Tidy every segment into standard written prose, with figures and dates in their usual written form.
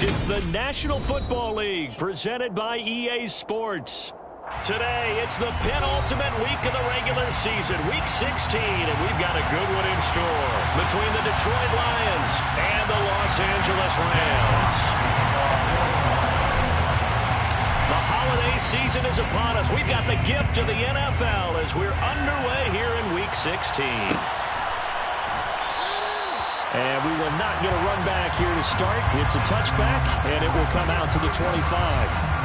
It's the National Football League presented by EA Sports. Today, it's the penultimate week of the regular season, week 16, and we've got a good one in store between the Detroit Lions and the Los Angeles Rams. The holiday season is upon us. We've got the gift of the NFL as we're underway here in week 16. And we will not get a run back here to start. It's a touchback, and it will come out to the 25.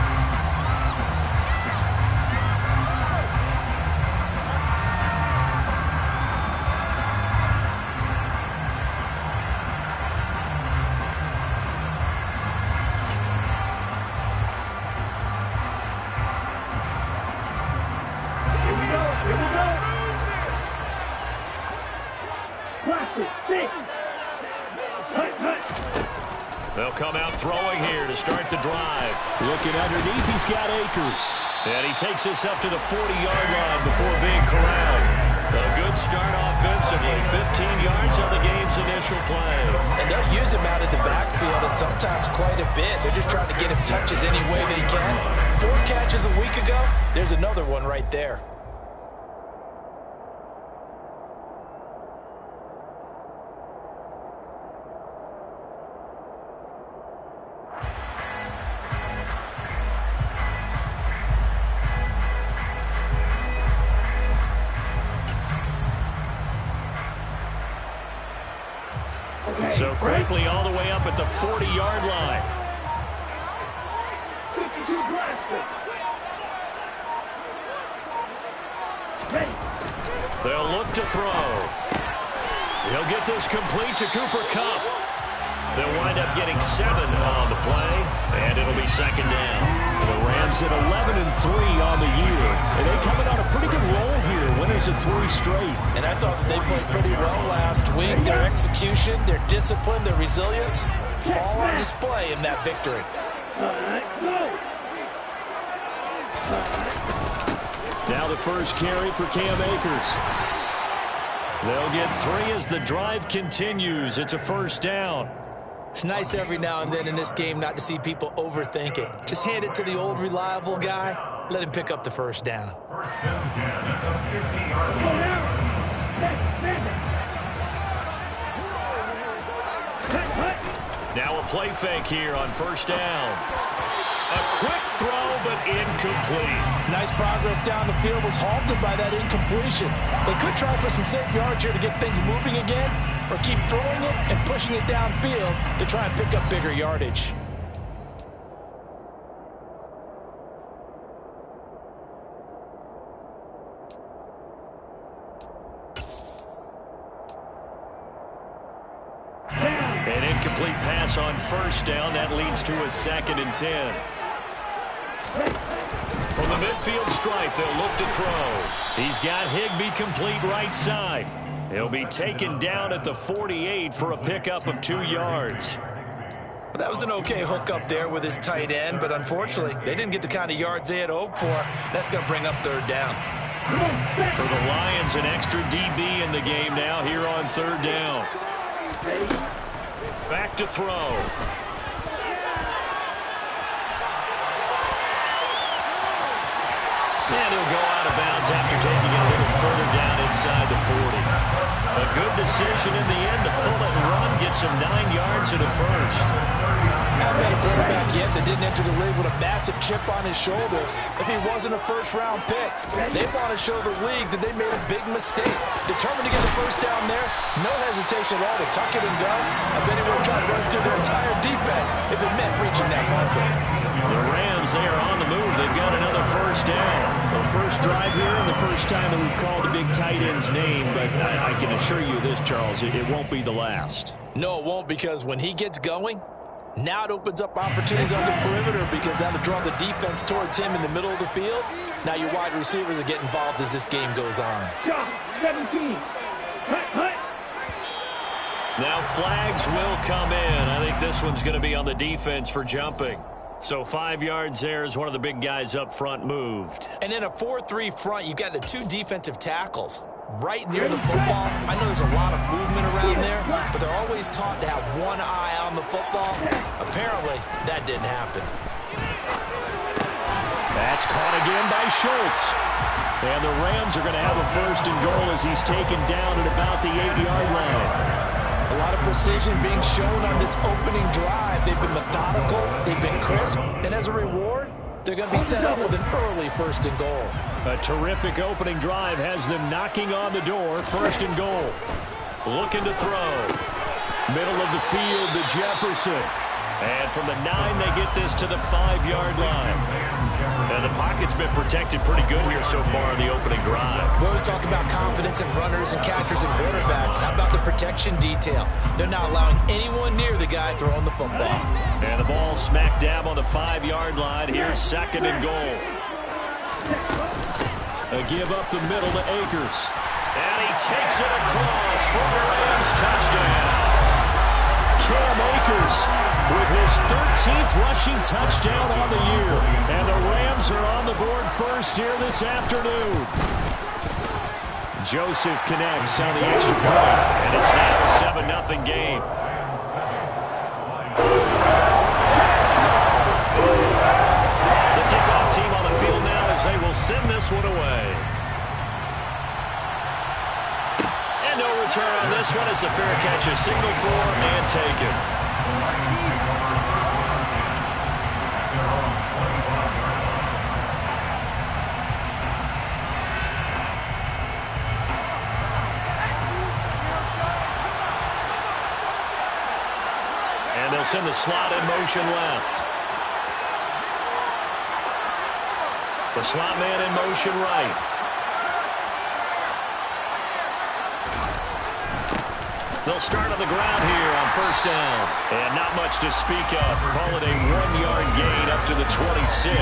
They'll come out throwing here to start the drive. Looking underneath, he's got Akers. And he takes us up to the 40-yard line before being corralled. A good start offensively. 15 yards on the game's initial play. And they'll use him out of the backfield and sometimes quite a bit. They're just trying to get him touches any way they can. 4 catches a week ago. There's another one right there. So quickly all the way up at the 40-yard line. They'll look to throw. He'll get this complete to Cooper Kupp. They'll wind up getting 7 on the play, and it'll be second down. The Rams at 11-3 on the year. And they coming on a pretty good roll here. Winners of 3 straight. And I thought that they played pretty well last week. Their execution, their discipline, their resilience, all on display in that victory. Now the first carry for Cam Akers. They'll get 3 as the drive continues. It's a first down. It's nice every now and then in this game not to see people overthink it. Just hand it to the old reliable guy. Let him pick up the first down. Now a play fake here on first down. A quick throw, but incomplete. Nice progress down the field, was halted by that incompletion. They could try for some safe yards here to get things moving again, or keep throwing it and pushing it downfield to try and pick up bigger yardage. An incomplete pass on first down. That leads to a 2nd and 10. From the midfield stripe, they'll look to throw. He's got Higbee complete right side. He'll be taken down at the 48 for a pickup of 2 yards. Well, that was an okay hook up there with his tight end, but unfortunately, they didn't get the kind of yards they had hoped for. That's going to bring up 3rd down. For the Lions, an extra DB in the game now here on 3rd down. Back to throw. And he'll go out of bounds after taking it a little further down inside the 40. A good decision in the end to pull it and run, get some 9 yards and a first. Haven't had a quarterback yet that didn't enter the league with a massive chip on his shoulder if he wasn't a first-round pick. They want to show the league that they made a big mistake. Determined to get the first down there, no hesitation at all to tuck it and go. I bet he would have tried to run through their entire defense if it meant reaching that marker. The Rams, they are on the move. They've got another first down. The first drive here and the first time that we've called a big tight end's name, but I can assure you this, Charles, it won't be the last. No, it won't, because when he gets going, now it opens up opportunities on the perimeter because that'll draw the defense towards him in the middle of the field. Now your wide receivers will get involved as this game goes on. 17. Now flags will come in. I think this one's going to be on the defense for jumping. So 5 yards there as one of the big guys up front moved. And in a 4-3 front, you've got the 2 defensive tackles. right near the football. I know there's a lot of movement around there, but they're always taught to have one eye on the football. Apparently, that didn't happen. That's caught again by Schultz. And the Rams are going to have a first and goal as he's taken down at about the 8-yard line. A lot of precision being shown on this opening drive. They've been methodical, they've been crisp, and as a reward, they're going to be set up with an early first and goal. A terrific opening drive has them knocking on the door. First and goal. Looking to throw. Middle of the field to Jefferson. And from the 9, they get this to the 5-yard line. And the pocket's been protected pretty good here so far in the opening drive. We always talk about confidence in runners and catchers and quarterbacks. How about the protection detail? They're not allowing anyone near the guy throwing the football. And the ball smack dab on the 5-yard line. Here's second and goal. A give up the middle to Akers. And he takes it across for the Rams touchdown. Cam Akers with his 13th rushing touchdown on the year. And the Rams are on the board first here this afternoon. Joseph connects on the extra point. And it's now a 7-0 game. The kickoff team on the field now as they will send this one away. And no return on this one as the fair catch is signaled for and taken. And they'll send the slot in motion left. The slot man in motion right. They'll start on the ground here on first down. And not much to speak of. Call it a 1-yard gain up to the 26.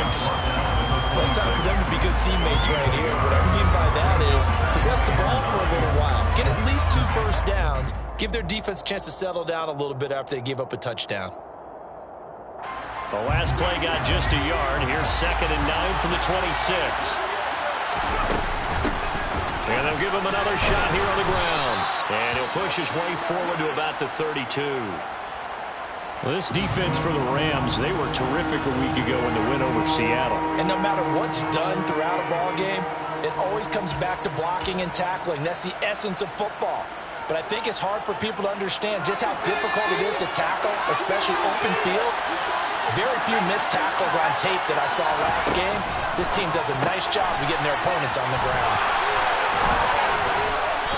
Well, it's time for them to be good teammates right here. What I mean by that is possess the ball for a little while. Get at least 2 first downs. Give their defense a chance to settle down a little bit after they give up a touchdown. The last play got just a yard. Here's second and 9 from the 26. And they'll give him another shot here on the ground. And he'll push his way forward to about the 32. Well, this defense for the Rams, they were terrific a week ago in the win over Seattle. And no matter what's done throughout a ball game, it always comes back to blocking and tackling. That's the essence of football. But I think it's hard for people to understand just how difficult it is to tackle, especially open field. Very few missed tackles on tape that I saw last game. This team does a nice job of getting their opponents on the ground.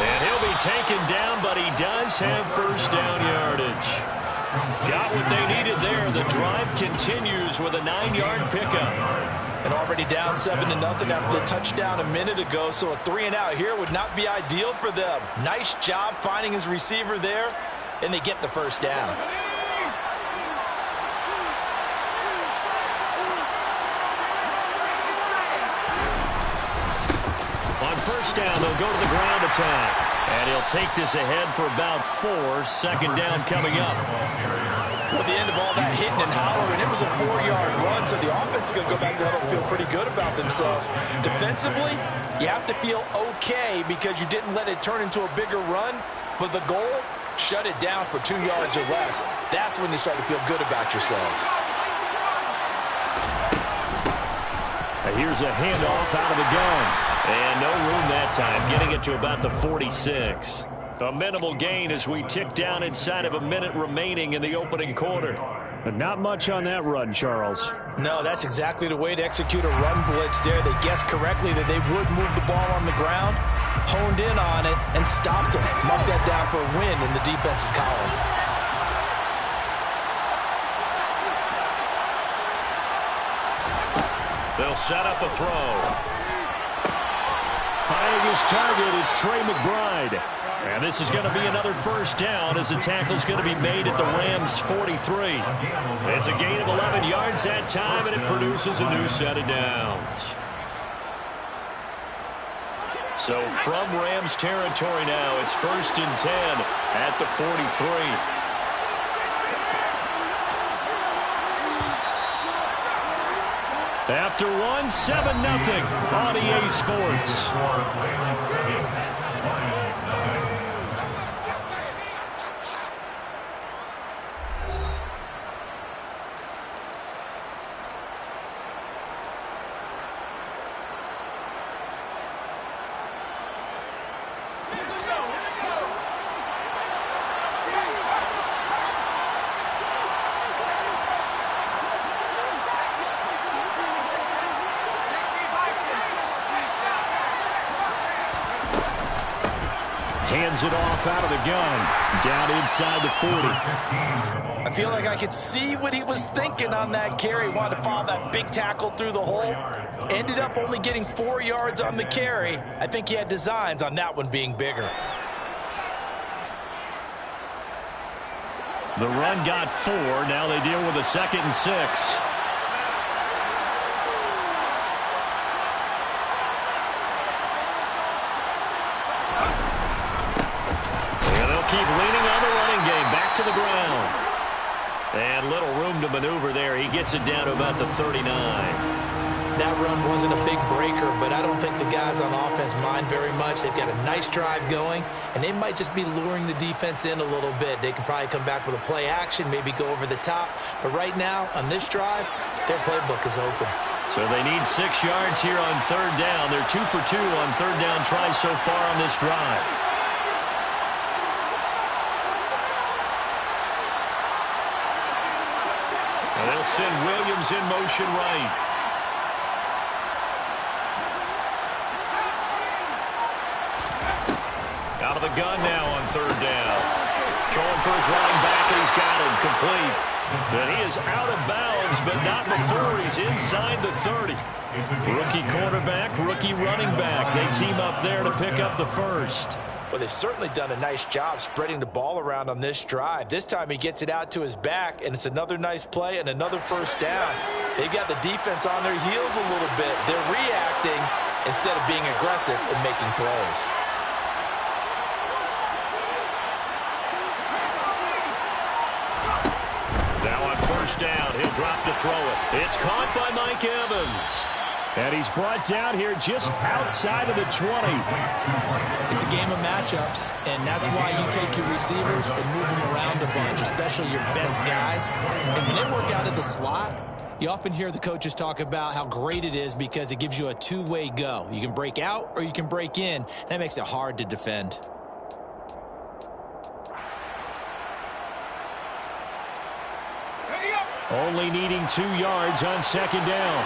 And he'll be taken down, but he does have first down yardage. Got what they needed there. The drive continues with a 9-yard pickup. And already down 7-0 after the touchdown a minute ago, so a 3-and-out here would not be ideal for them. Nice job finding his receiver there, and they get the first down. On first down, they'll go to the ground attack. And he'll take this ahead for about 4. Second down coming up. Well, at the end of all that hitting and hollering, it was a 4-yard run, so the offense is going to go back there and feel pretty good about themselves. Defensively, you have to feel okay because you didn't let it turn into a bigger run, but the goal, shut it down for 2 yards or less. That's when you start to feel good about yourselves. And here's a handoff out of the gun. And no room that time, getting it to about the 46. A minimal gain as we tick down inside of a minute remaining in the opening quarter. But not much on that run, Charles. No, that's exactly the way to execute a run blitz there. They guessed correctly that they would move the ball on the ground, honed in on it, and stopped them. Mark that down for a win in the defense's column. They'll set up a throw. Firing his target, it's Trey McBride. And this is going to be another first down as the tackle's going to be made at the Rams' 43. It's a gain of 11 yards that time, and it produces a new set of downs. So from Rams territory now, it's first and 10 at the 43. After 1, 7-0 on EA Sports. Hands it off out of the gun. Down inside the 40. I feel like I could see what he was thinking on that carry. Wanted to follow that big tackle through the hole. Ended up only getting 4 yards on the carry. I think he had designs on that one being bigger. The run got 4. Now they deal with a 2nd and 6. Keep leaning on the running game. Back to the ground. And little room to maneuver there. He gets it down to about the 39. That run wasn't a big breaker, but I don't think the guys on offense mind very much. They've got a nice drive going, and they might just be luring the defense in a little bit. They could probably come back with a play action, maybe go over the top. But right now, on this drive, their playbook is open. So they need 6 yards here on 3rd down. They're 2 for 2 on 3rd down tries so far on this drive. And they'll send Williams in motion right. Out of the gun now on 3rd down. Throwing for his running back, and he's got him complete. And he is out of bounds, but not before he's inside the 30. Rookie quarterback, rookie running back. They team up there to pick up the first. Well, they've certainly done a nice job spreading the ball around on this drive. This time he gets it out to his back, and it's another nice play and another first down. They've got the defense on their heels a little bit. They're reacting instead of being aggressive and making plays. Now on 1st down, he'll drop to throw it. It's caught by Mike Evans. And he's brought down here just outside of the 20. It's a game of matchups, and that's why you take your receivers and move them around a bunch, especially your best guys. And when they work out of the slot, you often hear the coaches talk about how great it is because it gives you a two-way go. You can break out or you can break in. That makes it hard to defend. Only needing 2 yards on 2nd down.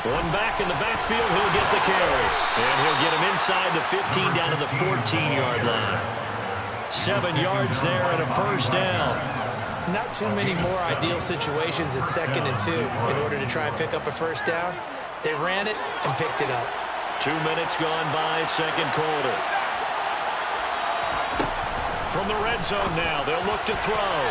One back in the backfield, he'll get the carry. And he'll get him inside the 15 down to the 14-yard line. 7 yards there and a first down. Not too many more ideal situations at 2nd and 2 in order to try and pick up a first down. They ran it and picked it up. 2 minutes gone by, 2nd quarter. From the red zone now, they'll look to throw.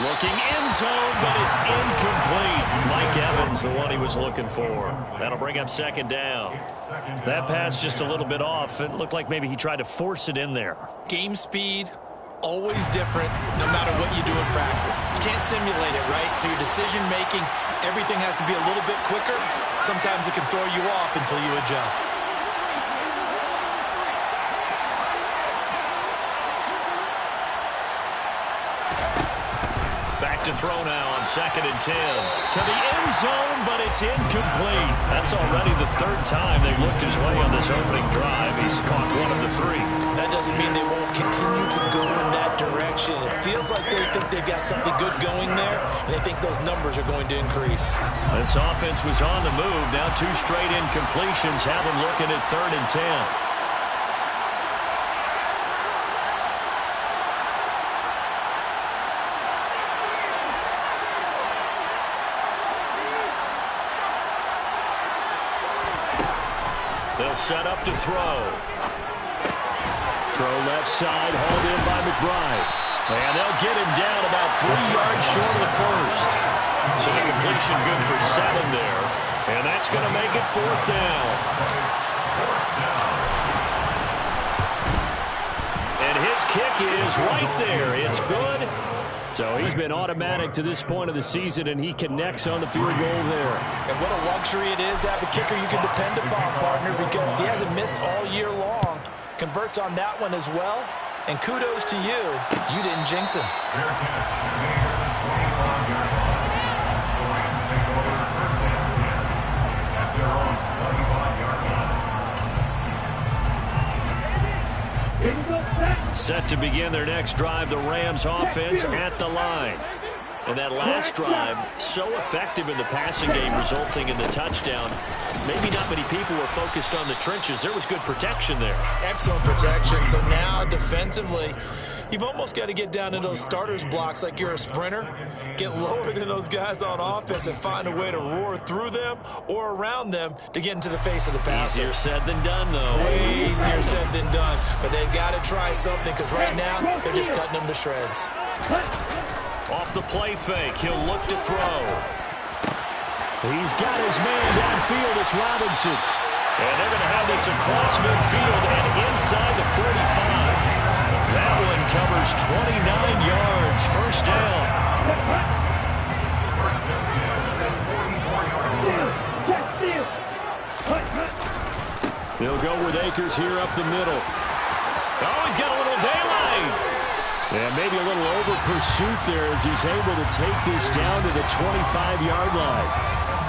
Looking end zone, but it's incomplete. Mike Evans, the one he was looking for. That'll bring up 2nd down. That pass just a little bit off. It looked like maybe he tried to force it in there. Game speed, always different, no matter what you do in practice. You can't simulate it, right? So your decision-making, everything has to be a little bit quicker. Sometimes it can throw you off until you adjust. To throw now on 2nd and 10. To the end zone, but it's incomplete. That's already the 3rd time they looked his way on this opening drive. He's caught 1 of the 3. That doesn't mean they won't continue to go in that direction. It feels like they think they've got something good going there, and they think those numbers are going to increase. This offense was on the move. Now 2 straight incompletions have them looking at 3rd and 10. They'll set up to throw. Throw left side, hauled in by McBride. And they'll get him down about 3 yards short of the first. So the completion good for 7 there. And that's going to make it 4th down. And his kick is right there. It's good. So he's been automatic to this point of the season, and he connects on the field goal there. And what a luxury it is to have a kicker you can depend upon, partner, because he hasn't missed all year long. Converts on that one as well. And kudos to you. You didn't jinx him. Set to begin their next drive, the Rams offense at the line. And that last drive, so effective in the passing game, resulting in the touchdown. Maybe not many people were focused on the trenches. There was good protection there. Excellent protection. So now defensively, you've almost got to get down to those starters blocks like you're a sprinter. Get lower than those guys on offense and find a way to roar through them or around them to get into the face of the passer. Easier said than done, though. Way easier said than done. But they've got to try something because right now they're just cutting them to shreds. Off the play fake, he'll look to throw. He's got his man downfield. It's Robinson. And they're going to have this across midfield and inside the 45. That one covers 29 yards. First down. They'll go with Akers here up the middle. Oh, he's got a little daylight. And maybe a little over pursuit there as he's able to take this down to the 25-yard line.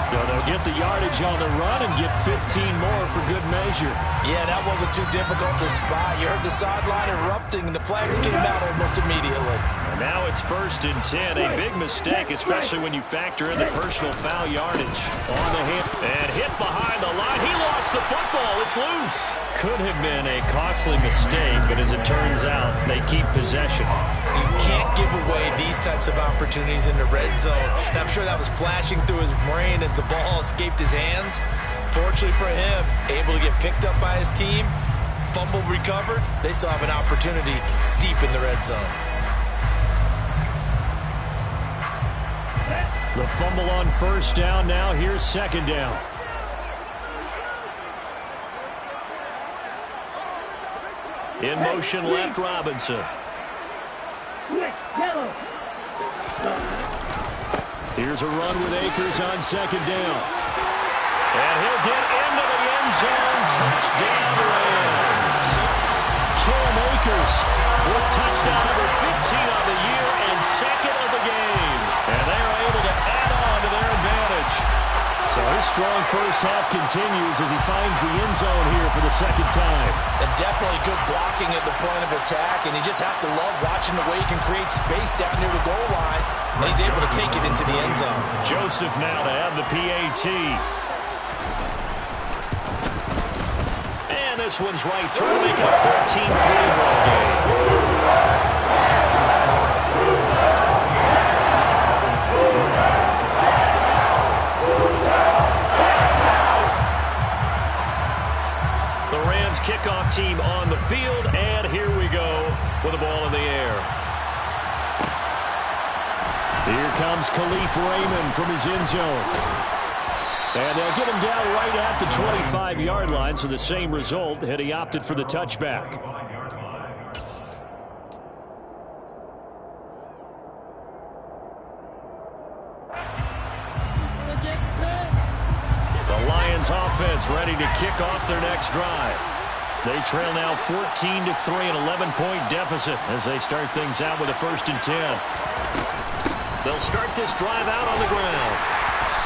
So they'll get the yardage on the run and get 15 more for good measure. Yeah, that wasn't too difficult to spot. You heard the sideline erupting, and the flags came out almost immediately. And now it's 1st and 10. A big mistake, especially when you factor in the personal foul yardage. On the hit, and hit behind the line. He lost the football. It's loose. Could have been a costly mistake, but as it turns out, they keep possession. You can't give away these types of opportunities in the red zone. And I'm sure that was flashing through his brain as the ball escaped his hands. Fortunately for him, able to get picked up by his team, fumble recovered. They still have an opportunity deep in the red zone. The fumble on first down. Now here's second down. In motion left, Robinson. Here's a run with Akers on second down. And he'll get into the end zone. Touchdown, Rams. Cam Akers with touchdown number 15 on the year and second of the game. And they are able to add on to their advantage. So his strong first half continues as he finds the end zone here for the second time. And definitely good blocking at the point of attack, and you just have to love watching the way he can create space down near the goal line, and he's able to take it into the end zone. Joseph now to have the PAT. And this one's right through, making a 14-3 ball game. Kickoff team on the field, and here we go with the ball in the air. Here comes Khalif Raymond from his end zone. And they'll get him down right at the 25-yard line, so the same result had he opted for the touchback. The Lions offense ready to kick off their next drive. They trail now 14-3, an 11-point deficit as they start things out with a 1st and 10. They'll start this drive out on the ground.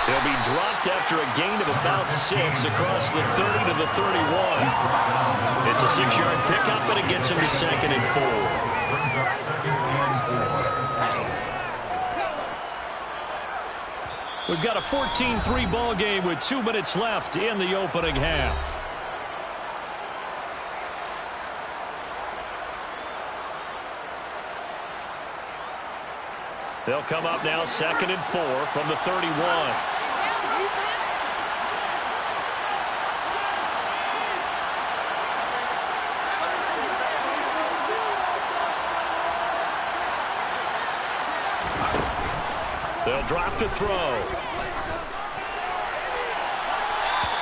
They'll be dropped after a gain of about 6 across the 30 to the 31. It's a 6-yard pickup, and it gets them to 2nd and 4. We've got a 14-3 ball game with 2 minutes left in the opening half. They'll come up now 2nd and 4 from the 31. They'll drop to throw.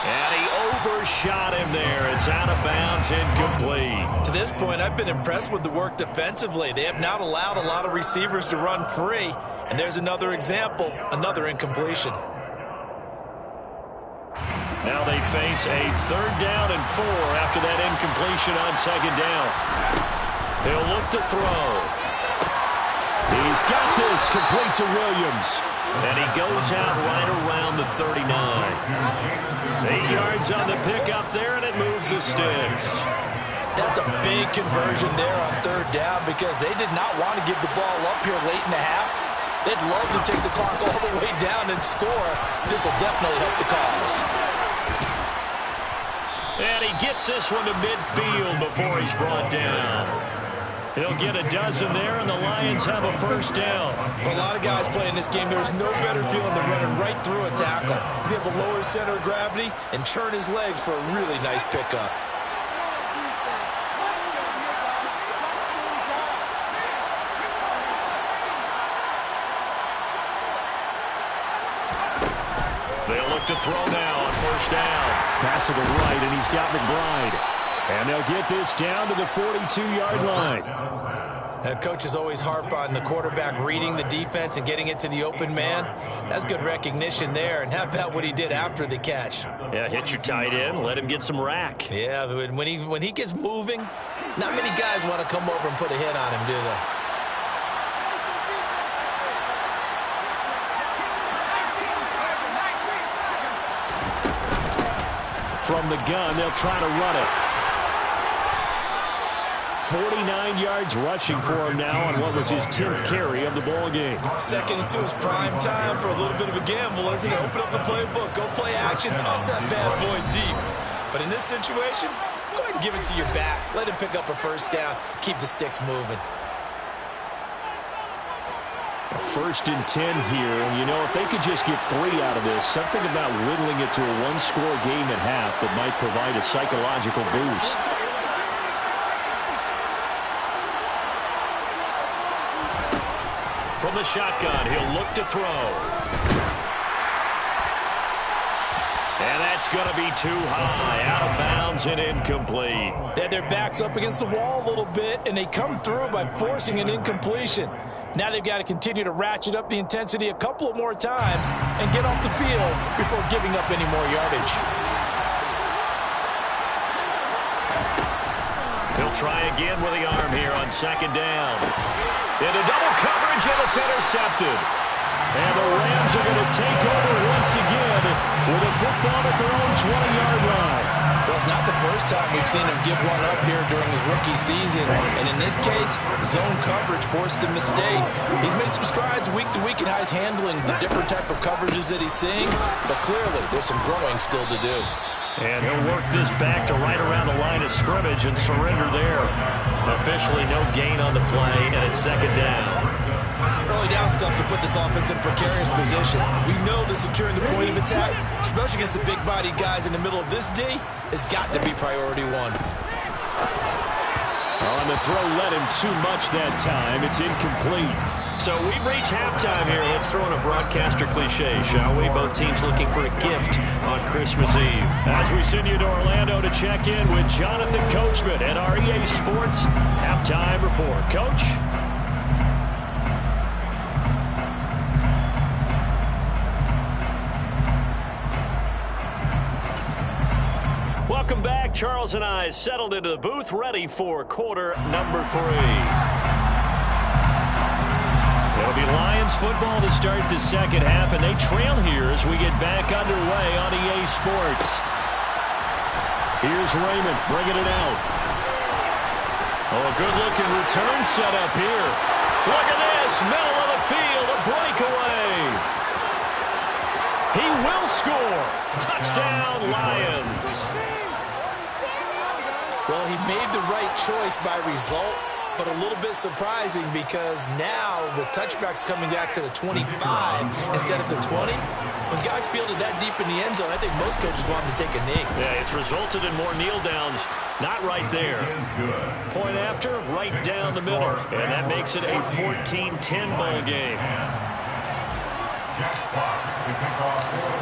And he overshot him there. It's out of bounds, incomplete. To this point, I've been impressed with the work defensively. They have not allowed a lot of receivers to run free. And there's another example, another incompletion. Now they face a 3rd down and 4 after that incompletion on 2nd down. They'll look to throw. He's got this complete to Williams. And he goes out right around the 39. 8 yards on the pickup there, and it moves the sticks. That's a big conversion there on 3rd down because they did not want to give the ball up here late in the half. They'd love to take the clock all the way down and score. This will definitely help the cause. And he gets this one to midfield before he's brought down. He'll get a dozen there, and the Lions have a 1st down. For a lot of guys playing this game, there's no better feeling than running right through a tackle. He's able to lower his center of gravity and churn his legs for a really nice pickup. They'll look to throw now on 1st down. Pass to the right, and he's got McBride. And they'll get this down to the 42-yard line. Coaches always harp on the quarterback reading the defense and getting it to the open man. That's good recognition there. And how about what he did after the catch? Yeah, hit your tight end, let him get some rack. Yeah, when he gets moving, not many guys want to come over and put a hit on him, do they? From the gun, they'll try to run it. 49 yards rushing for him now on what was his 10th carry of the ball game. Second into his prime time for a little bit of a gamble, isn't it? Open up the playbook, go play action, toss that bad boy deep. But in this situation, go ahead and give it to your back. Let him pick up a 1st down. Keep the sticks moving. 1st and 10 here. You know, if they could just get 3 out of this, something about whittling it to a 1-score game at half that might provide a psychological boost. From the shotgun, he'll look to throw. And that's going to be too high, out of bounds and incomplete. They had their backs up against the wall a little bit, and they come through by forcing an incompletion. Now they've got to continue to ratchet up the intensity a couple of more times and get off the field before giving up any more yardage. He'll try again with the arm here on 2nd down. Into double coverage, and it's intercepted. And the Rams are going to take over once again with a football at their own 20-yard line. Well, it's not the first time we've seen him give one up here during his rookie season. And in this case, zone coverage forced the mistake. He's made some strides week to week in how he's handling the different type of coverages that he's seeing. But clearly, there's some growing still to do. And he'll work this back to right around the line of scrimmage and surrender there. Officially no gain on the play, and it's 2nd down. Early down stuff to put this offense in a precarious position. We know that securing the point of attack, especially against the big-bodied guys in the middle of this D, has got to be priority 1. On the throw, led him too much that time. It's incomplete. So we've reached halftime here. Let's throw in a broadcaster cliche, shall we? Both teams looking for a gift on Christmas Eve. As we send you to Orlando to check in with Jonathan Coachman at our EA Sports Halftime Report. Coach? Welcome back. Charles and I settled into the booth, ready for quarter number 3. It'll be Lions football to start the 2nd half, and they trail here as we get back underway on EA Sports. Here's Raymond bringing it out. Oh, a good-looking return set up here. Look at this, middle of the field, a breakaway. He will score. Touchdown, Lions. Well, he made the right choice by result, but a little bit surprising because now with touchbacks coming back to the 25 instead of the 20, when guys fielded that deep in the end zone, I think most coaches want them to take a knee. Yeah, it's resulted in more kneel downs. Not right there. Point after, right down the middle. And that makes it a 14-10 ball game.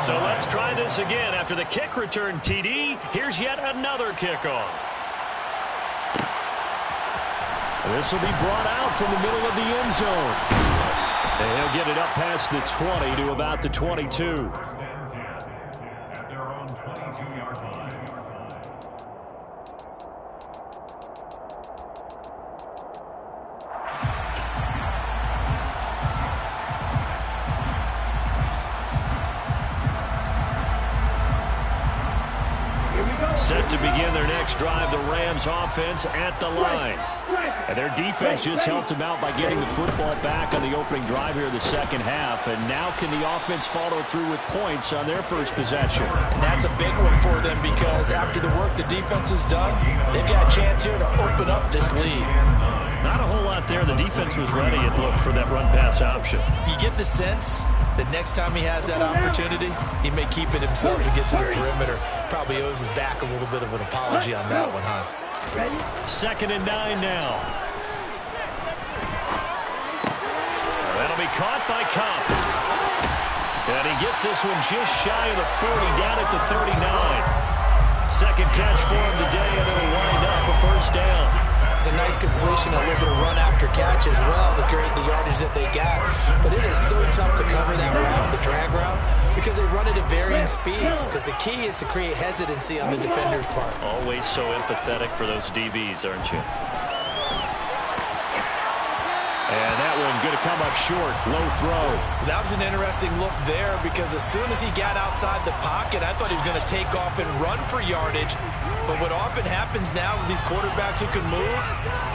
So let's try this again. After the kick return TD, here's yet another kickoff. This will be brought out from the middle of the end zone. And he'll get it up past the 20 to about the 22. At their own 22-yard line. Set to begin their next drive, the Rams offense at the line. And their defense just helped them out by getting the football back on the opening drive here in the second half. And now can the offense follow through with points on their first possession? And that's a big one for them because after the work the defense has done, they've got a chance here to open up this lead. Not a whole lot there. The defense was ready, it looked, for that run-pass option. You get the sense that next time he has that opportunity, he may keep it himself and get to the perimeter. Probably owes his back a little bit of an apology on that one, huh? Second and 9 now. That'll be caught by Kopp. And he gets this one just shy of the 40, down at the 39. Second catch for him today, and it'll wind up a first down. It's a nice completion, a little bit of run after catch as well to create the yardage that they got. But it is so tough to cover that route, the drag route, because they run it at varying speeds. Because the key is to create hesitancy on the defender's part. Always so empathetic for those DBs, aren't you? And that one going to come up short. Low throw. That was an interesting look there because as soon as he got outside the pocket, I thought he was going to take off and run for yardage. But what often happens now with these quarterbacks who can move,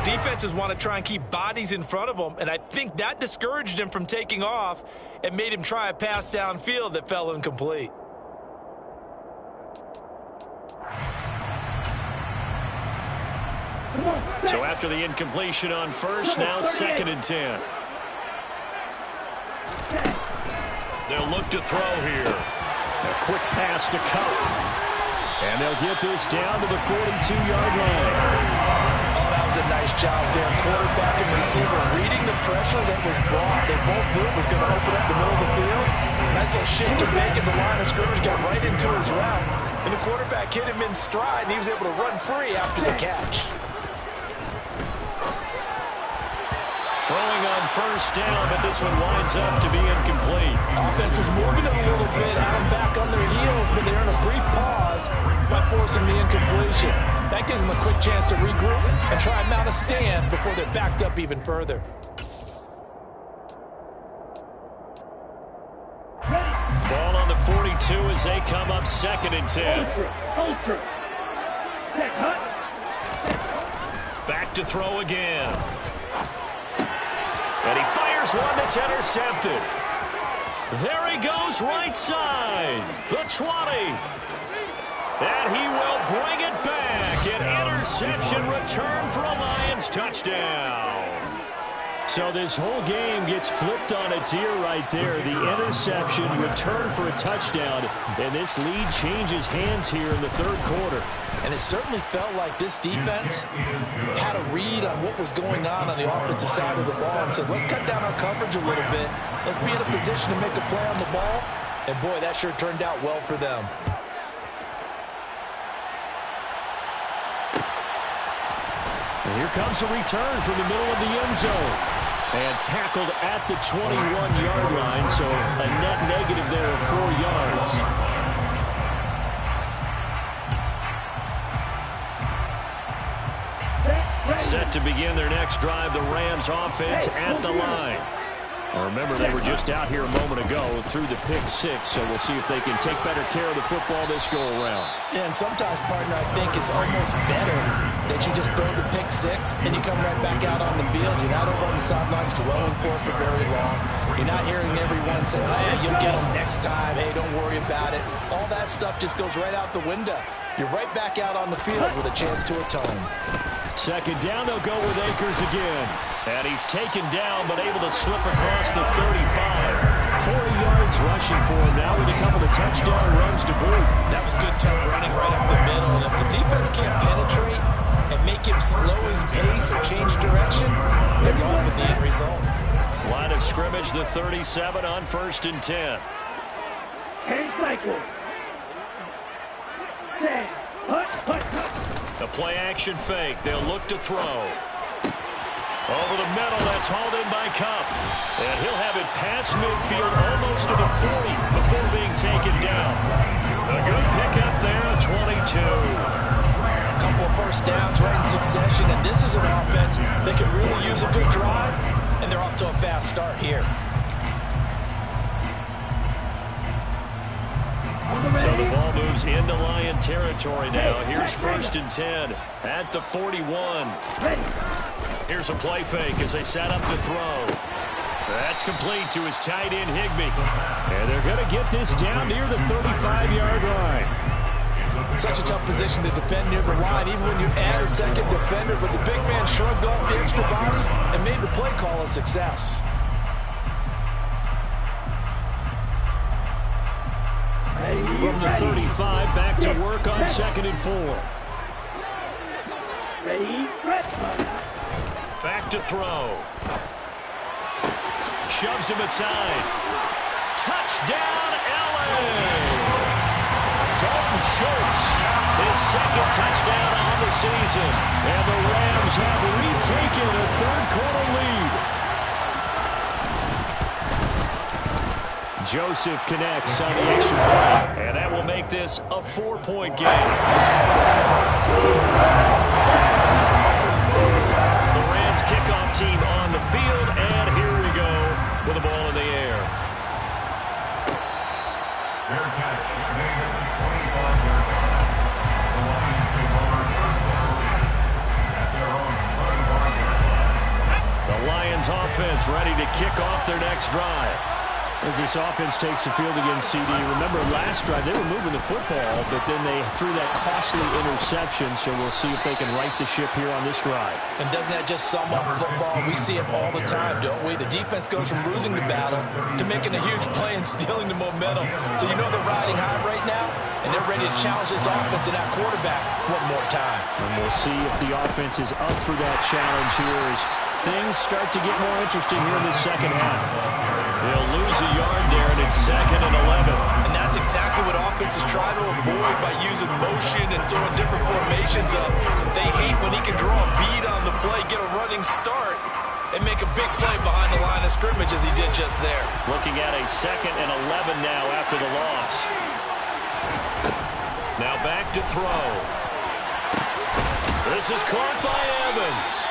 defenses want to try and keep bodies in front of them. And I think that discouraged him from taking off and made him try a pass downfield that fell incomplete. So after the incompletion on first, now second and 10. They'll look to throw here. A quick pass to Kopp. And they'll get this down to the 42-yard line. Oh, that was a nice job there. Quarterback and receiver reading the pressure that was brought. They both knew it was going to open up the middle of the field. Nice little shake and bake in the line of scrimmage, got right into his route. And the quarterback hit him in stride, and he was able to run free after the catch. Throwing on first down, but this one winds up to be incomplete. Offense was moving it a little bit, had them back on their heels, but they're in a brief pause by forcing the incompletion. That gives them a quick chance to regroup and try and mount a stand before they're backed up even further. Ball on the 42 as they come up second and 10. Back to throw again. And he fires one that's intercepted. There he goes, right side. The 20. And he will bring it back. An interception return for a Lions touchdown. So this whole game gets flipped on its ear right there. The interception, return for a touchdown. And this lead changes hands here in the third quarter. And it certainly felt like this defense had a read on what was going on the offensive side of the ball and said, let's cut down our coverage a little bit. Let's be in a position to make a play on the ball. And, boy, that sure turned out well for them. And here comes a return from the middle of the end zone. And tackled at the 21-yard line, so a net negative there of 4 yards. Set to begin their next drive, the Rams offense at the line. Well, remember, they were just out here a moment ago through the pick six, so we'll see if they can take better care of the football this go-around. Yeah, and sometimes, partner, I think it's almost better that you just throw the pick six and you come right back out on the field. You're not over on the sidelines dwelling for it for very long. You're not hearing everyone say, oh, yeah, you'll get them next time. Hey, don't worry about it. All that stuff just goes right out the window. You're right back out on the field with a chance to atone. Second down, they'll go with Akers again. And he's taken down, but able to slip across the 35. 40 yards rushing for him now with a couple of touchdown runs to boot. That was good, tough running right up the middle. And if the defense can't penetrate and make him slow his pace or change direction, that's all in the end result. Line of scrimmage, the 37 on 1st and 10. The play action fake. They'll look to throw. Over the middle, that's hauled in by Cup. And he'll have it past midfield almost to the 40 before being taken down. A good pickup there, a 22. A couple of first downs right in succession, and this is an offense that can really use a good drive, and they're off to a fast start here. So the ball moves into Lion territory now. Here's 1st and 10 at the 41. Here's a play fake as they set up to throw. That's complete to his tight end, Higbee. And they're going to get this down near the 35-yard line. Such a tough position to defend near the line, even when you add a second defender, but the big man shrugged off the extra body and made the play call a success. From the 35, back to work on 2nd and 4. Back to throw. Shoves him aside. Touchdown, LA! Dalton Schultz, his 2nd touchdown on the season. And the Rams have retaken a third-quarter lead. Joseph connects on the extra point. And that will make this a 4-point game. The Rams kickoff team on the field, and here we go with the ball in the air. Fair catch made at the 25-yard line. The Lions take over first down at their own 25-yard line. The Lions offense ready to kick off their next drive. As this offense takes the field against CD, remember last drive they were moving the football, but then they threw that costly interception, so we'll see if they can right the ship here on this drive. And doesn't that just sum up football? We see it all the time, don't we? The defense goes from losing the battle to making a huge play and stealing the momentum. So you know they're riding high right now, and they're ready to challenge this offense and that quarterback one more time. And we'll see if the offense is up for that challenge here as things start to get more interesting here in the second half. They'll lose a yard there, and it's 2nd and 11. And that's exactly what offenses try to avoid by using motion and throwing different formations up. They hate when he can draw a bead on the play, get a running start, and make a big play behind the line of scrimmage as he did just there. Looking at a 2nd and 11 now after the loss. Now back to throw. This is caught by Evans.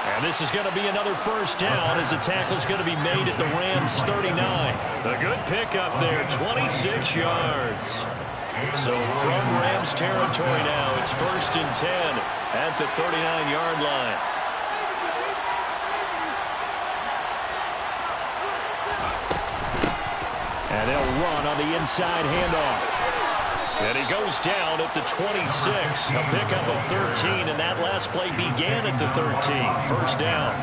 And this is going to be another first down as the tackle's going to be made at the Rams' 39. A good pickup there, 26 yards. So from Rams territory now, it's 1st and 10 at the 39-yard line. And they'll run on the inside handoff. And he goes down at the 26, a pickup of 13, and that last play began at the 13. First down.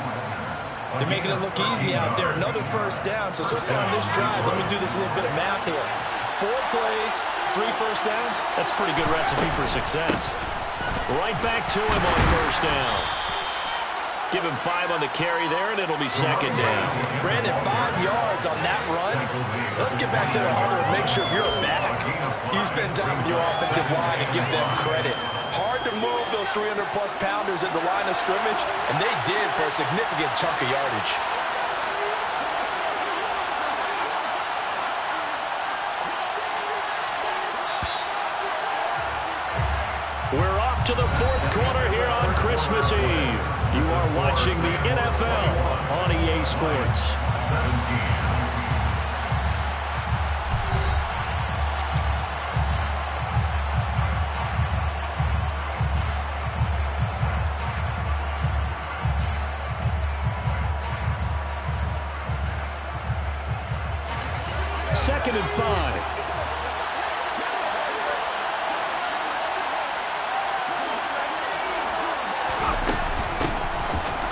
They're making it look easy out there. Another first down. So far on this drive, let me do this little bit of math here. 4 plays, 3 first downs. That's a pretty good recipe for success. Right back to him on first down. Give him 5 on the carry there, and it'll be 2nd down. Brandon, 5 yards on that run. Let's get back to the huddle and make sure you're back. You spend time with your offensive line and give them credit. Hard to move those 300-plus pounders at the line of scrimmage, and they did for a significant chunk of yardage. We're off to the 4th quarter here on Christmas Eve. You are watching the NFL on EA Sports. 17. Second and 5.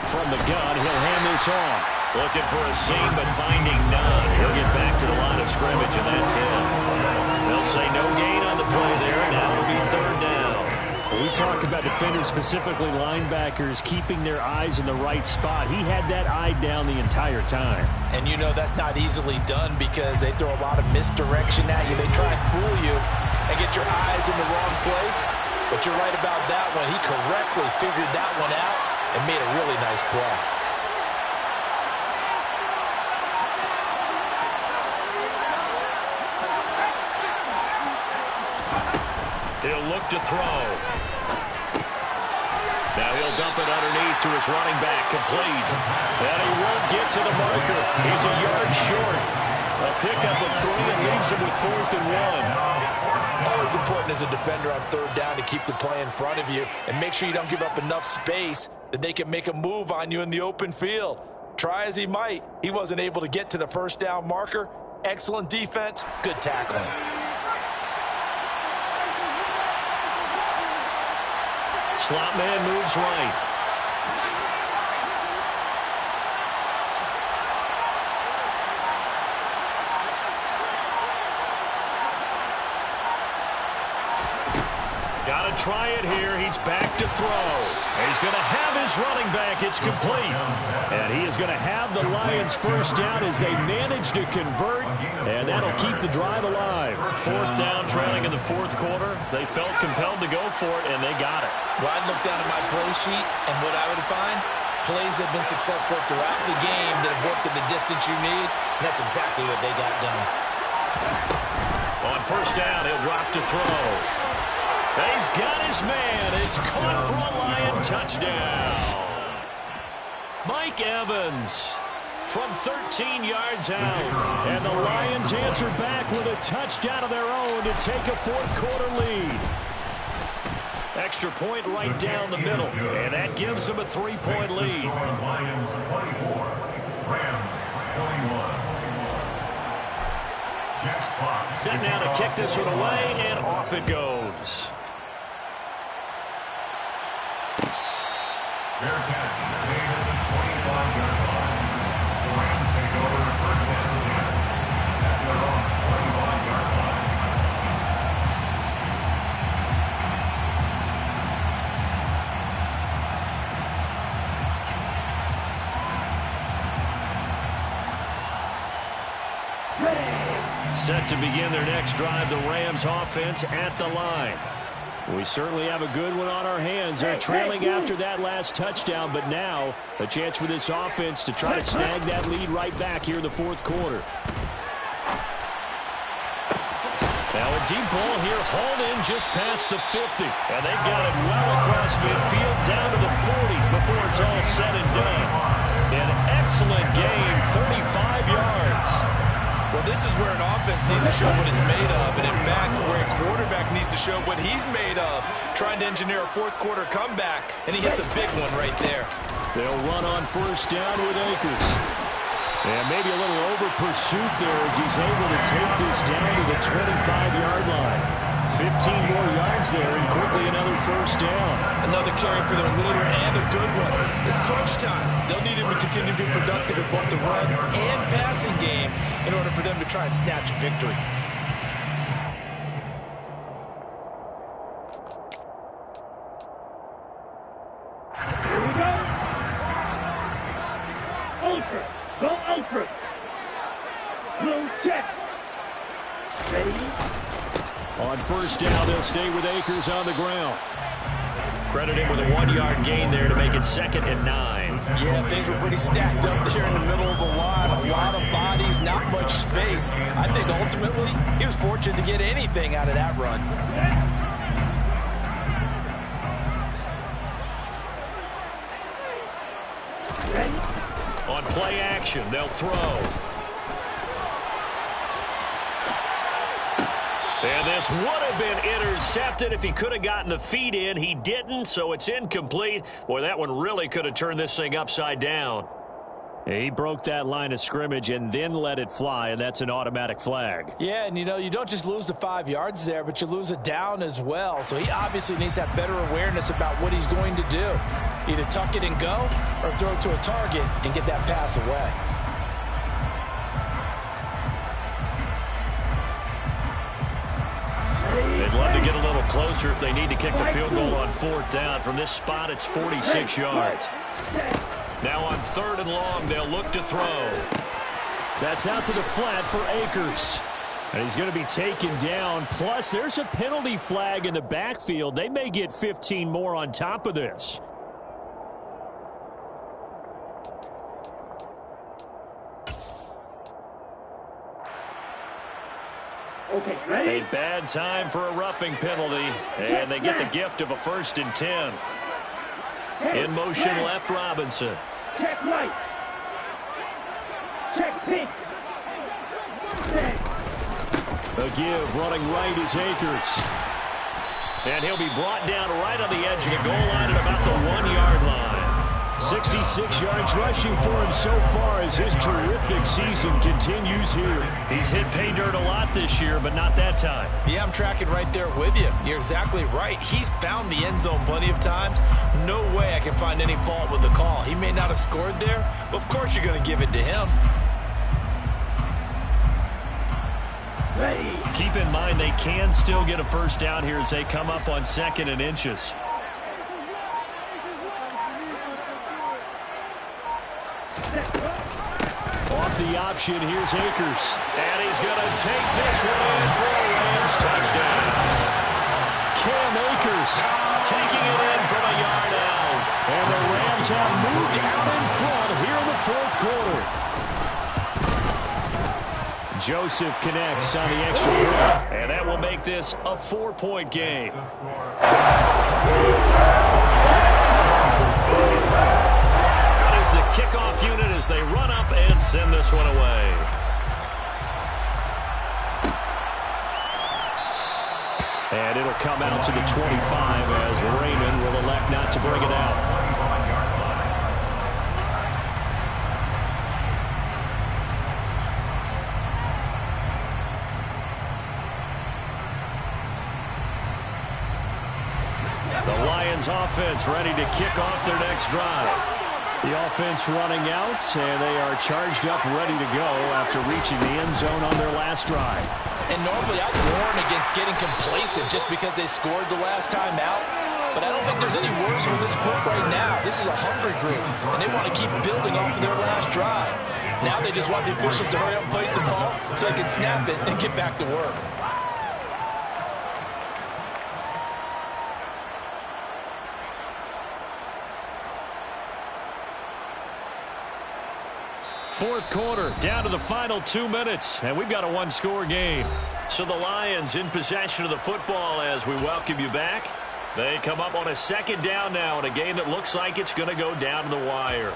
From the gun, he'll hand this off. Looking for a seam, but finding none. He'll get back to the line of scrimmage, and that's it. They'll say no gain on the play there, and now it'll be 3rd down. When we talk about defenders, specifically linebackers, keeping their eyes in the right spot, he had that eye down the entire time. And you know that's not easily done because they throw a lot of misdirection at you. They try and fool you and get your eyes in the wrong place. But you're right about that one. He correctly figured that one out and made a really nice play. He'll look to throw. Now he'll dump it underneath to his running back, complete. And he won't get to the marker. He's a yard short. A pickup of 3 and leaves him with 4th and 1. Always important as a defender on 3rd down to keep the play in front of you and make sure you don't give up enough space that they can make a move on you in the open field. Try as he might, he wasn't able to get to the 1st down marker. Excellent defense, good tackling. Slot man moves right. Got to try it here. He's back to throw. He's going to have his running back. It's complete. And he is going to have the Lions 1st down as they manage to convert, and that'll keep the drive alive. 4th down, trailing in the 4th quarter. They felt compelled to go for it, and they got it. Well, I'd look down at my play sheet, and what I would find, plays have been successful throughout the game that have worked at the distance you need, and that's exactly what they got done. On 1st down, he'll drop to throw. He's got his man. It's caught for a Lion touchdown. Mike Evans from 13 yards out. And the Lions answer back with a touchdown of their own to take a 4th quarter lead. Extra point right down the middle. And that gives them a 3-point lead. Lions 24, Rams 21. Jack Fox. Set now to kick this one away, and off it goes. Fair catch made at the 25-yard line. The Rams take over 1st and 10 at their own 25-yard line. Set to begin their next drive, the Rams offense at the line. We certainly have a good one on our hands. They're trailing after that last touchdown, but now a chance for this offense to try to snag that lead right back here in the 4th quarter. Now a deep ball here, hauled in just past the 50. And they've got it well across midfield down to the 40 before it's all said and done. An excellent gain, 35 yards. Well, this is where an offense needs to show what it's made of. And, in fact, where a quarterback needs to show what he's made of, trying to engineer a 4th quarter comeback. And he hits a big one right there. They'll run on 1st down with Akers. And maybe a little over pursuit there as he's able to take this down to the 25-yard line. 15 more yards there and quickly another 1st down. Another carry for their leader and a good one. It's crunch time. They'll need him to continue to be productive in both the run and passing game in order for them to try and snatch a victory. Here we go. Ultra. Go ultra. Blue check. Ready? On 1st down, they'll stay with Akers on the ground. Credit him with a 1-yard gain there to make it 2nd and 9. Yeah, things were pretty stacked up there in the middle of the line. A lot of bodies, not much space. I think ultimately he was fortunate to get anything out of that run. On play action, they'll throw. And this would have been intercepted if he could have gotten the feet in. He didn't, so it's incomplete. Boy, that one really could have turned this thing upside down. He broke that line of scrimmage and then let it fly, and that's an automatic flag. Yeah, and you know, you don't just lose the 5 yards there, but you lose it down as well. So he obviously needs to have better awareness about what he's going to do. Either tuck it and go or throw it to a target and get that pass away. They'd love to get a little closer if they need to kick the field goal on 4th down. From this spot, it's 46 yards. Now on 3rd and long, they'll look to throw. That's out to the flat for Akers. And he's going to be taken down. Plus, there's a penalty flag in the backfield. They may get 15 more on top of this. Okay, ready? A bad time for a roughing penalty, and they get the gift of a 1st and 10. In motion left, Robinson. Check right. Check pink. A give running right is Akers. And he'll be brought down right on the edge of the goal line at about the 1-yard line. 66 yards rushing for him so far as his terrific season continues here. He's hit pay dirt a lot this year, but not that time. Yeah, I'm tracking right there with you. You're exactly right. He's found the end zone plenty of times. No way I can find any fault with the call. He may not have scored there, but of course you're going to give it to him. Ready. Keep in mind they can still get a 1st down here as they come up on 2nd and inches. Off the option, here's Akers. And he's going to take this one in for a Rams touchdown. Cam Akers Taking it in from a yard out. And the Rams have moved out in front here in the 4th quarter. Joseph connects on the extra point. And that will make this a 4-point game. That is the kickoff unit as they run up and send this one away. And it'll come out to the 25 as Raymond will elect not to bring it out. The Lions offense ready to kick off their next drive. The offense running out, and they are charged up, ready to go after reaching the end zone on their last drive. And normally I'd warn against getting complacent just because they scored the last time out. But I don't think there's any worries with this group right now. This is a hungry group, and they want to keep building off of their last drive. Now they just want the officials to hurry up and place the ball so they can snap it and get back to work. Fourth quarter, down to the final 2 minutes, and we've got a 1-score game. So the Lions in possession of the football as we welcome you back. They come up on a 2nd down now in a game that looks like it's going to go down to the wire.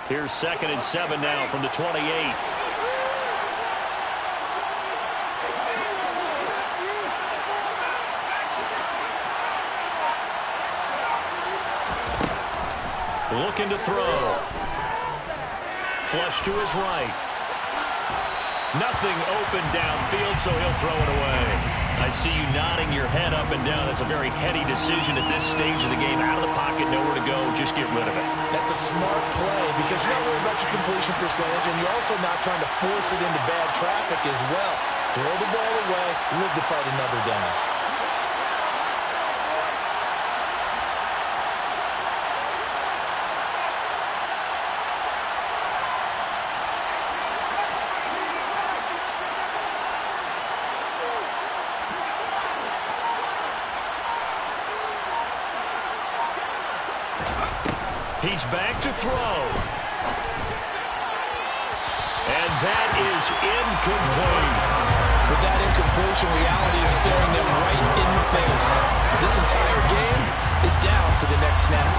Here's 2nd and 7 now from the 28. Looking to throw. Flush to his right. Nothing open downfield, so he'll throw it away. I see you nodding your head up and down. That's a very heady decision at this stage of the game. Out of the pocket, nowhere to go. Just get rid of it. That's a smart play because you're not worried about your completion percentage, and you're also not trying to force it into bad traffic as well. Throw the ball away, live to fight another down. He's back to throw. And that is incomplete. With that incompletion, reality is staring them right in the face. This entire game is down to the next snap.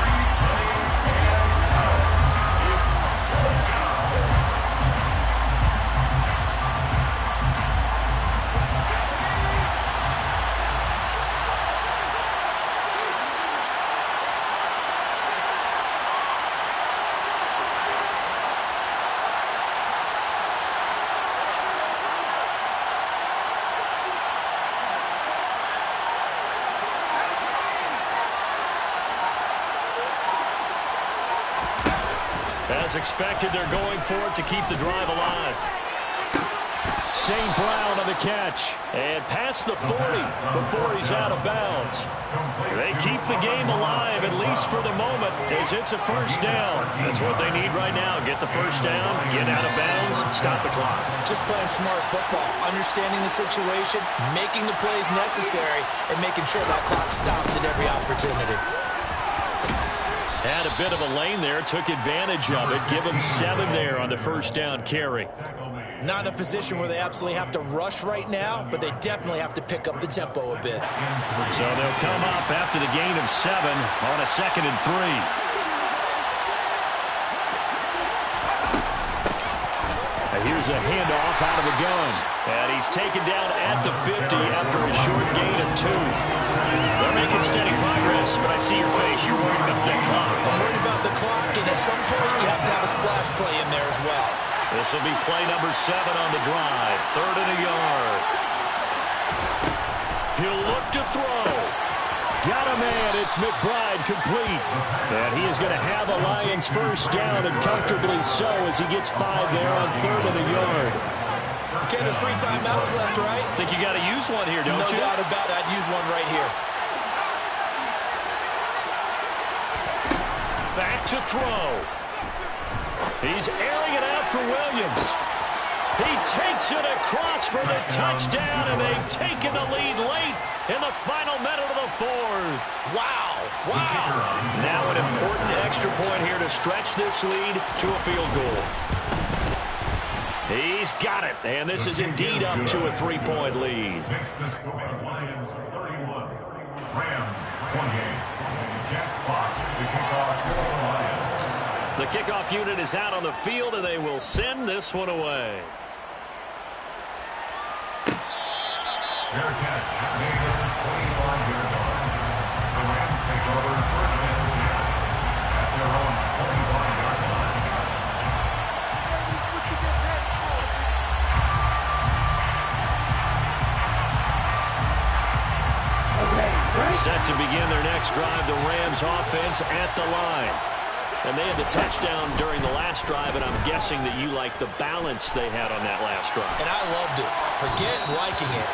As expected, they're going for it to keep the drive alive. St. Brown on the catch. And past the 40 before he's out of bounds. They keep the game alive, at least for the moment, as it's a first down. That's what they need right now. Get the first down, get out of bounds, stop the clock. Just playing smart football, understanding the situation, making the plays necessary, and making sure that clock stops at every opportunity. Had a bit of a lane there, took advantage of it. Give them 7 there on the first down carry. Not in a position where they absolutely have to rush right now, but they definitely have to pick up the tempo a bit. So they'll come up after the gain of 7 on a 2nd and 3. Here's a handoff out of the gun. And he's taken down at the 50 after a short gain of 2. They're making steady progress, but I see your face. You're worried about the clock. I'm worried about the clock, and at some point you have to have a splash play in there as well. This will be play number 7 on the drive. 3rd and a yard. He'll look to throw. Got a man. It's McBride complete. And he is going to have a Lions first down, and comfortably so, as he gets 5 there on 3rd and a yard. Okay, there's 3 timeouts left, right? Think you got to use one here, don't you? No doubt about it. I'd use one right here. Back to throw. He's airing it out for Williams. He takes it across for the touchdown, and they've taken the lead late in the final minute of the 4th. Wow. Wow. Now an important extra point here to stretch this lead to a field goal. He's got it, and this is indeed up to a 3-point lead. Makes the score Lions 31, Rams 28. Jack Fox, the kickoff for the Lions. The kickoff unit is out on the field, and they will send this one away. Fair catch, made at the 25-yard line. The Rams take over 1st and 10 at their own 25-yard line. Set to begin their next drive, the Rams offense at the line. And they had the touchdown during the last drive, and I'm guessing that you like the balance they had on that last drive. And I loved it. Forget liking it.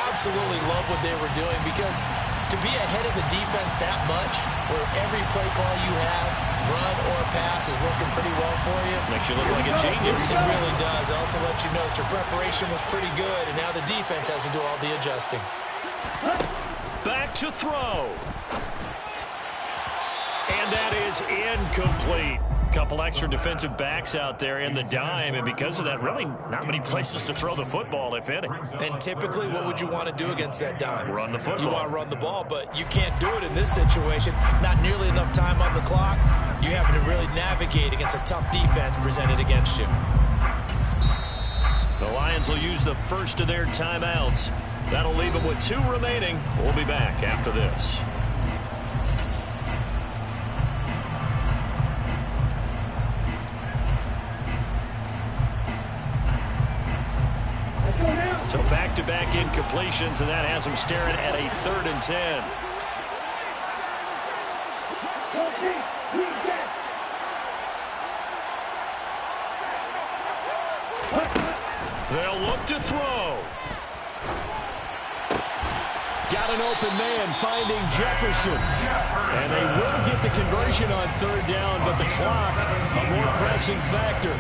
Absolutely love what they were doing, because to be ahead of the defense that much, where every play call you have, run or pass, is working pretty well for you. Makes you look like a genius. It really does. It also lets you know that your preparation was pretty good, and now the defense has to do all the adjusting. Back to throw. And that is incomplete. Couple extra defensive backs out there in the dime, and because of that, really not many places to throw the football, if any. And typically, what would you want to do against that dime? Run the football. You want to run the ball, but you can't do it in this situation. Not nearly enough time on the clock. You're having to really navigate against a tough defense presented against you. The Lions will use the first of their timeouts. That'll leave them with 2 remaining. We'll be back after this. So back-to-back incompletions, and that has them staring at a 3rd and 10. They'll look to throw. Got an open man, finding Jefferson. And they will get the conversion on 3rd down, but the clock, a more pressing factor.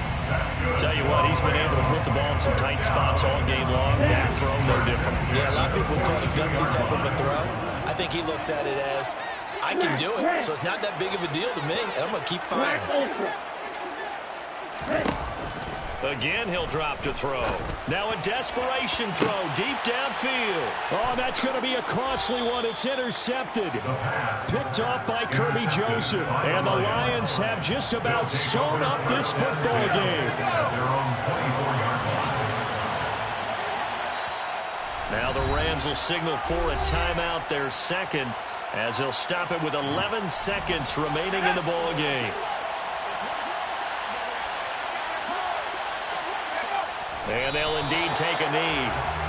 Tell you what, he's been able to put the ball in some tight spots all game long. That throw, no different. Yeah, a lot of people would call it a gutsy type of a throw. I think he looks at it as, I can do it, so it's not that big of a deal to me, and I'm going to keep firing. Again, he'll drop to throw. Now a desperation throw deep downfield. Oh, that's going to be a costly one. It's intercepted. Picked off by Kirby Joseph. And the Lions have just about sewn up this football game. Now the Rams will signal for a timeout, their 2nd, as they'll stop it with 11 seconds remaining in the ball game. And they'll indeed take a knee.